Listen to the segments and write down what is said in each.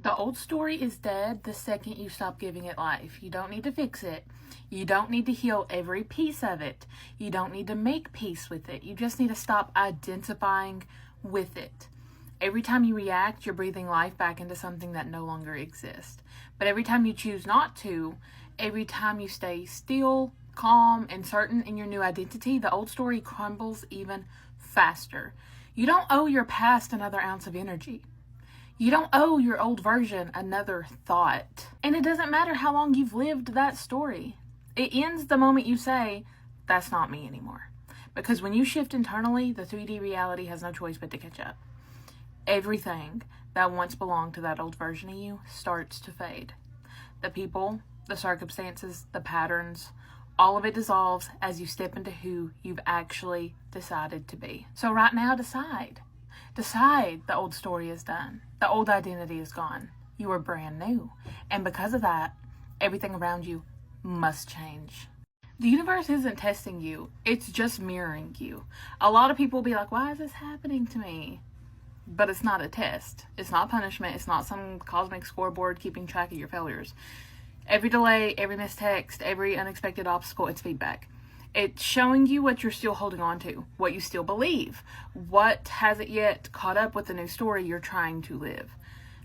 The old story is dead the second you stop giving it life. You don't need to fix it. You don't need to heal every piece of it. You don't need to make peace with it. You just need to stop identifying with it. Every time you react, you're breathing life back into something that no longer exists. But every time you choose not to, every time you stay still, calm, and certain in your new identity, the old story crumbles even faster. You don't owe your past another ounce of energy. You don't owe your old version another thought. And it doesn't matter how long you've lived that story. It ends the moment you say, that's not me anymore. Because when you shift internally, the 3D reality has no choice but to catch up. Everything that once belonged to that old version of you starts to fade. The people, the circumstances, the patterns, all of it dissolves as you step into who you've actually decided to be. So right now, decide. Decide the old story is done. The old identity is gone. You are brand new. And because of that, everything around you must change. The universe isn't testing you. It's just mirroring you. A lot of people will be like, why is this happening to me? But it's not a test. It's not punishment. It's not some cosmic scoreboard keeping track of your failures. Every delay, every missed text, every unexpected obstacle, it's feedback. It's showing you what you're still holding on to, what you still believe, what hasn't yet caught up with the new story you're trying to live.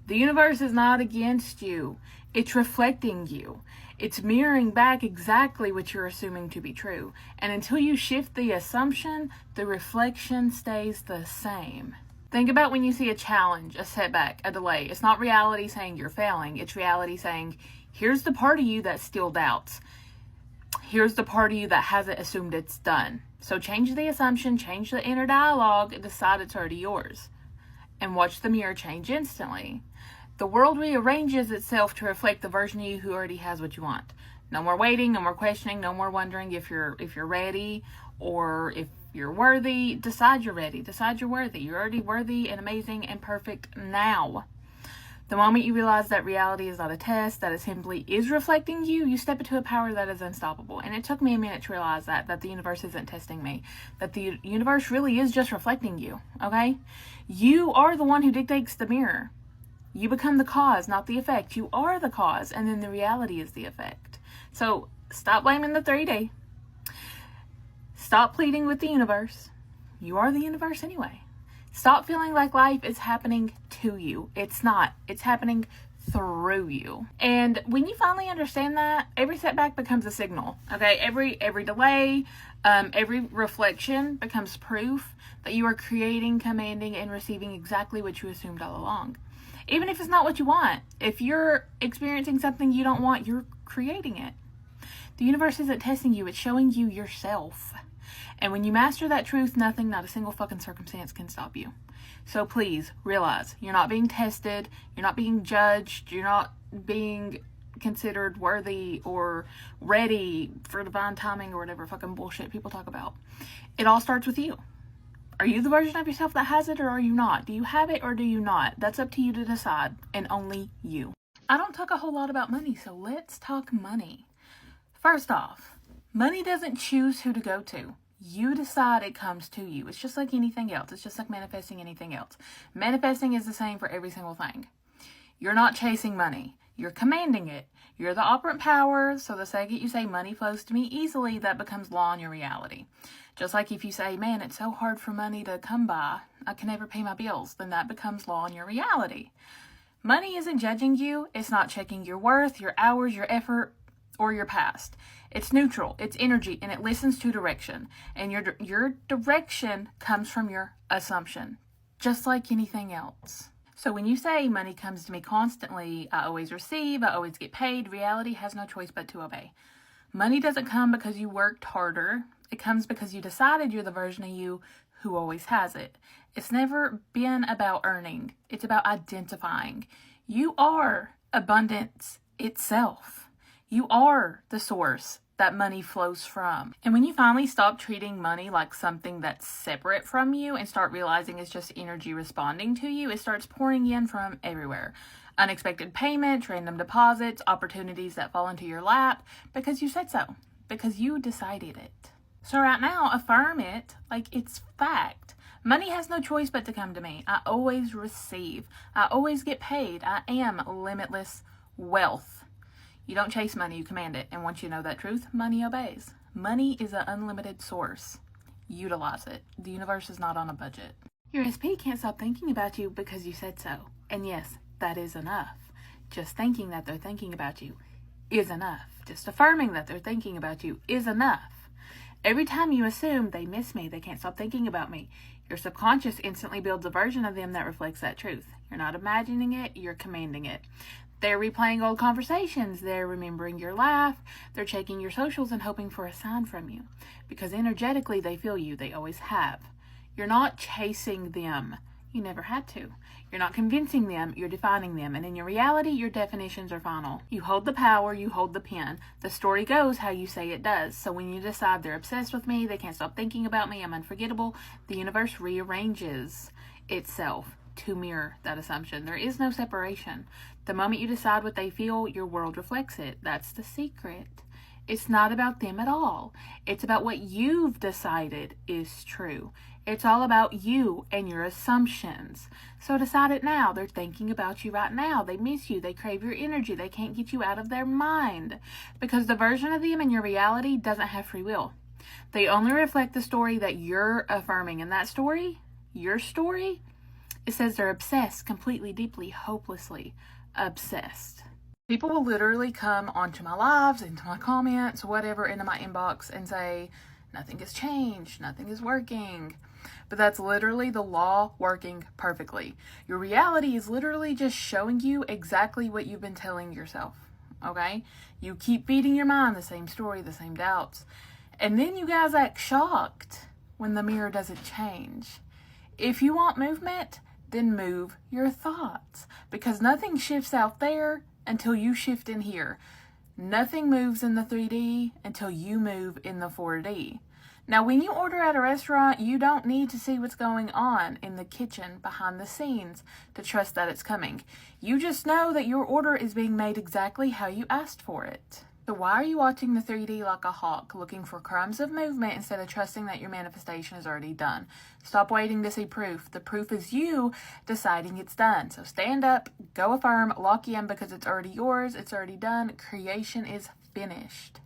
The universe is not against you. It's reflecting you. It's mirroring back exactly what you're assuming to be true. And until you shift the assumption, the reflection stays the same. Think about when you see a challenge, a setback, a delay. It's not reality saying you're failing. It's reality saying, here's the part of you that still doubts. Here's the part of you that hasn't assumed it's done. So change the assumption, change the inner dialogue, and decide it's already yours. And watch the mirror change instantly. The world rearranges itself to reflect the version of you who already has what you want. No more waiting, no more questioning, no more wondering if you're ready or if you're worthy. Decide you're ready. Decide you're worthy. You're already worthy and amazing and perfect now. The moment you realize that reality is not a test, that it simply is reflecting you, you step into a power that is unstoppable. And it took me a minute to realize that the universe isn't testing me, that the universe really is just reflecting you, okay? You are the one who dictates the mirror. You become the cause, not the effect. You are the cause, and then the reality is the effect. So stop blaming the 3D. Stop pleading with the universe. You are the universe anyway. Stop feeling like life is happening to you. It's not. It's happening through you. And when you finally understand that, every setback becomes a signal. Okay? Every delay, every reflection becomes proof that you are creating, commanding, and receiving exactly what you assumed all along. Even if it's not what you want. If you're experiencing something you don't want, you're creating it. The universe isn't testing you. It's showing you yourself. And when you master that truth, nothing, not a single fucking circumstance can stop you. So please realize you're not being tested. You're not being judged. You're not being considered worthy or ready for divine timing or whatever fucking bullshit people talk about. It all starts with you. Are you the version of yourself that has it or are you not? Do you have it or do you not? That's up to you to decide, and only you. I don't talk a whole lot about money, so let's talk money. First off, money doesn't choose who to go to. You decide it comes to you. It's just like anything else. It's just like manifesting anything else. Manifesting is the same for every single thing. You're not chasing money. You're commanding it. You're the operant power, so the second you say money flows to me easily, that becomes law in your reality. Just like if you say, man, it's so hard for money to come by, I can never pay my bills, then that becomes law in your reality. Money isn't judging you. It's not checking your worth, your hours, your effort, or your past. It's neutral, it's energy, and it listens to direction. And your direction comes from your assumption, just like anything else. So when you say money comes to me constantly, I always receive, I always get paid, reality has no choice but to obey. Money doesn't come because you worked harder. It comes because you decided you're the version of you who always has it. It's never been about earning. It's about identifying. You are abundance itself. You are the source that money flows from. And when you finally stop treating money like something that's separate from you and start realizing it's just energy responding to you, it starts pouring in from everywhere. Unexpected payments, random deposits, opportunities that fall into your lap because you said so, because you decided it. So right now, affirm it like it's fact. Money has no choice but to come to me. I always receive. I always get paid. I am limitless wealth. You don't chase money, you command it. And once you know that truth, money obeys. Money is an unlimited source. Utilize it. The universe is not on a budget. Your SP can't stop thinking about you because you said so. And yes, that is enough. Just thinking that they're thinking about you is enough. Just affirming that they're thinking about you is enough. Every time you assume they miss me, they can't stop thinking about me, your subconscious instantly builds a version of them that reflects that truth. You're not imagining it, you're commanding it. They're replaying old conversations. They're remembering your laugh. They're checking your socials and hoping for a sign from you. Because energetically, they feel you. They always have. You're not chasing them. You never had to. You're not convincing them. You're defining them. And in your reality, your definitions are final. You hold the power. You hold the pen. The story goes how you say it does. So when you decide they're obsessed with me, they can't stop thinking about me, I'm unforgettable, the universe rearranges itself to mirror that assumption. There is no separation. The moment you decide what they feel, your world reflects it. That's the secret. It's not about them at all. It's about what you've decided is true. It's all about you and your assumptions. So decide it now. They're thinking about you right now. They miss you. They crave your energy. They can't get you out of their mind. Because the version of them in your reality doesn't have free will. They only reflect the story that you're affirming. And that story, your story, it says they're obsessed, completely, deeply, hopelessly obsessed. People will literally come onto my lives, into my comments, whatever, into my inbox and say, nothing has changed, nothing is working. But that's literally the law working perfectly. Your reality is literally just showing you exactly what you've been telling yourself, okay? You keep feeding your mind the same story, the same doubts. And then you guys act shocked when the mirror doesn't change. If you want movement, then move your thoughts. Because nothing shifts out there until you shift in here. Nothing moves in the 3D until you move in the 4D. Now, when you order at a restaurant, you don't need to see what's going on in the kitchen behind the scenes to trust that it's coming. You just know that your order is being made exactly how you asked for it. So why are you watching the 3D like a hawk, looking for crumbs of movement instead of trusting that your manifestation is already done? Stop waiting to see proof. The proof is you deciding it's done. So stand up, go affirm, lock in because it's already yours, it's already done. Creation is finished.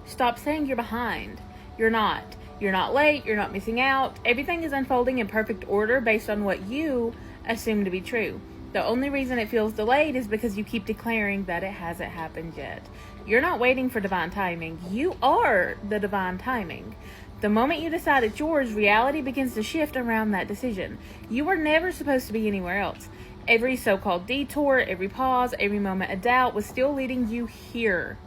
Stop saying you're behind. You're not. You're not late, you're not missing out. Everything is unfolding in perfect order based on what you assume to be true. The only reason it feels delayed is because you keep declaring that it hasn't happened yet. You're not waiting for divine timing. You are the divine timing. The moment you decide it's yours, reality begins to shift around that decision. You were never supposed to be anywhere else. Every so-called detour, every pause, every moment of doubt was still leading you here.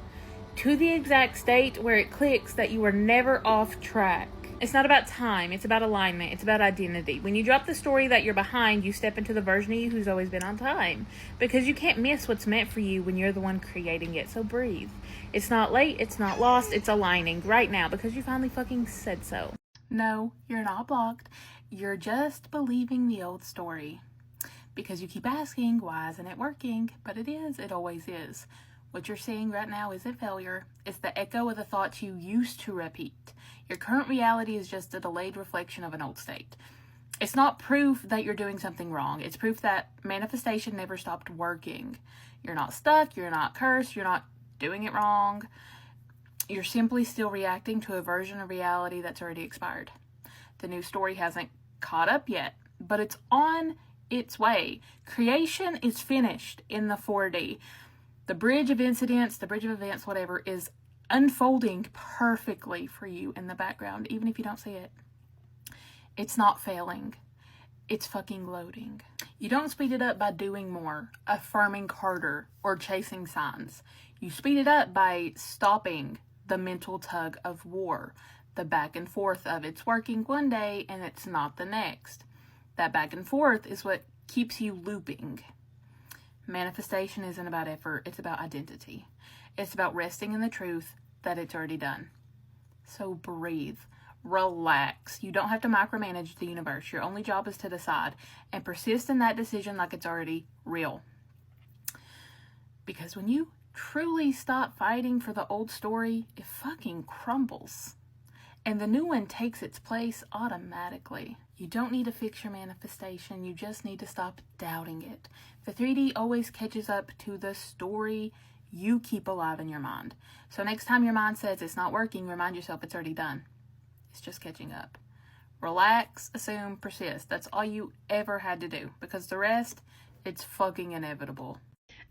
To the exact state where it clicks that you were never off track. It's not about time, it's about alignment, it's about identity. When you drop the story that you're behind, you step into the version of you who's always been on time. Because you can't miss what's meant for you when you're the one creating it, so breathe. It's not late, it's not lost, it's aligning right now because you finally fucking said so. No, you're not blocked. You're just believing the old story. Because you keep asking, why isn't it working? But it is, it always is. What you're seeing right now isn't failure. It's the echo of the thoughts you used to repeat. Your current reality is just a delayed reflection of an old state. It's not proof that you're doing something wrong. It's proof that manifestation never stopped working. You're not stuck. You're not cursed. You're not doing it wrong. You're simply still reacting to a version of reality that's already expired. The new story hasn't caught up yet, but it's on its way. Creation is finished in the 4D. The bridge of incidents, the bridge of events, whatever, is unfolding perfectly for you in the background, even if you don't see it. It's not failing. It's fucking loading. You don't speed it up by doing more, affirming harder, or chasing signs. You speed it up by stopping the mental tug of war, the back and forth of it's working one day and it's not the next. That back and forth is what keeps you looping. Manifestation isn't about effort, it's about identity. It's about resting in the truth that it's already done. So breathe, relax. You don't have to micromanage the universe. Your only job is to decide and persist in that decision like it's already real. Because when you truly stop fighting for the old story, it fucking crumbles. And the new one takes its place automatically. You don't need to fix your manifestation. You just need to stop doubting it. The 3D always catches up to the story you keep alive in your mind. So next time your mind says it's not working, remind yourself it's already done. It's just catching up. Relax, assume, persist. That's all you ever had to do, because the rest, it's fucking inevitable.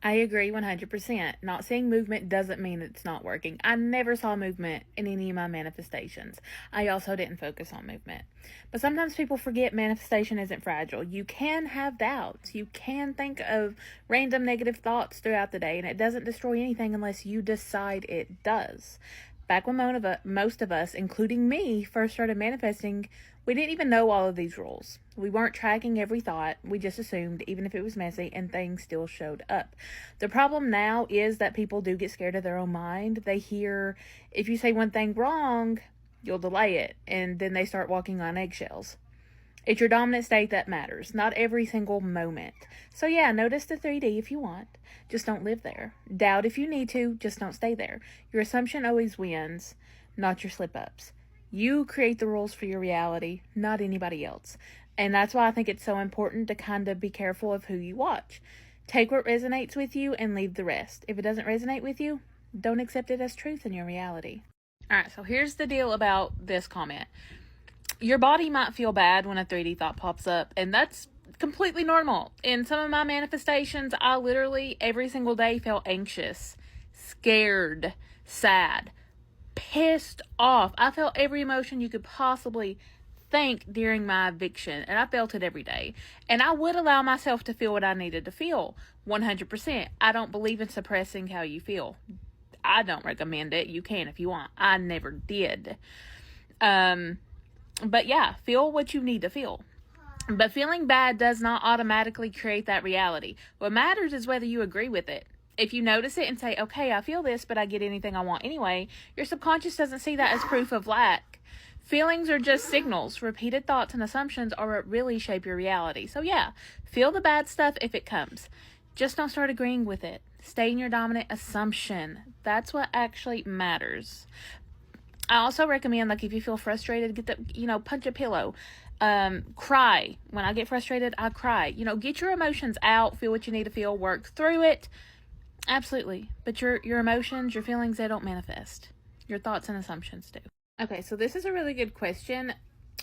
I agree 100%. Not seeing movement doesn't mean it's not working. I never saw movement in any of my manifestations. I also didn't focus on movement. But sometimes people forget manifestation isn't fragile. You can have doubts. You can think of random negative thoughts throughout the day, and it doesn't destroy anything unless you decide it does. Back when most of us, including me, first started manifesting, we didn't even know all of these rules. We weren't tracking every thought. We just assumed, even if it was messy, and things still showed up. The problem now is that people do get scared of their own mind. They hear, if you say one thing wrong, you'll delay it, and then they start walking on eggshells. It's your dominant state that matters, not every single moment. So yeah, notice the 3D if you want. Just don't live there. Doubt if you need to, just don't stay there. Your assumption always wins, not your slip-ups. You create the rules for your reality, not anybody else. And that's why I think it's so important to kind of be careful of who you watch. Take what resonates with you and leave the rest. If it doesn't resonate with you, don't accept it as truth in your reality. All right, so here's the deal about this comment. Your body might feel bad when a 3D thought pops up, and that's completely normal. In some of my manifestations, I literally every single day felt anxious, scared, sad, pissed off. I felt every emotion you could possibly think during my eviction, and I felt it every day. And I would allow myself to feel what I needed to feel, 100%. I don't believe in suppressing how you feel. I don't recommend it. You can if you want. I never did. But yeah, feel what you need to feel. But feeling bad does not automatically create that reality. What matters is whether you agree with it. If you notice it and say, okay, I feel this, but I get anything I want anyway, your subconscious doesn't see that as proof of lack. Feelings are just signals. Repeated thoughts and assumptions are what really shape your reality. So yeah, feel the bad stuff if it comes. Just don't start agreeing with it. Stay in your dominant assumption. That's what actually matters. I also recommend, like, if you feel frustrated, punch a pillow. Cry. When I get frustrated, I cry. Get your emotions out. Feel what you need to feel. Work through it. Absolutely. But your emotions, your feelings, they don't manifest. Your thoughts and assumptions do. Okay, so this is a really good question.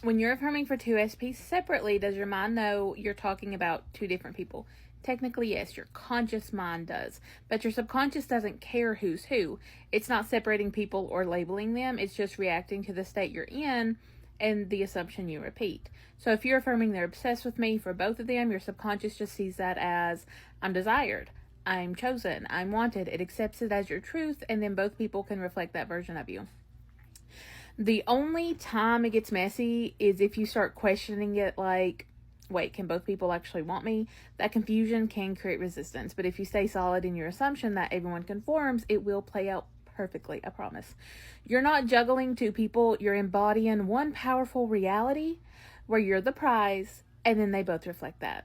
When you're affirming for two SPs separately, does your mind know you're talking about two different people? Technically, yes, your conscious mind does. But your subconscious doesn't care who's who. It's not separating people or labeling them. It's just reacting to the state you're in and the assumption you repeat. So if you're affirming they're obsessed with me for both of them, your subconscious just sees that as, I'm desired, I'm chosen, I'm wanted. It accepts it as your truth, and then both people can reflect that version of you. The only time it gets messy is if you start questioning it, like, wait, can both people actually want me? That confusion can create resistance. But if you stay solid in your assumption that everyone conforms, it will play out perfectly, I promise. You're not juggling two people. You're embodying one powerful reality where you're the prize, and then they both reflect that.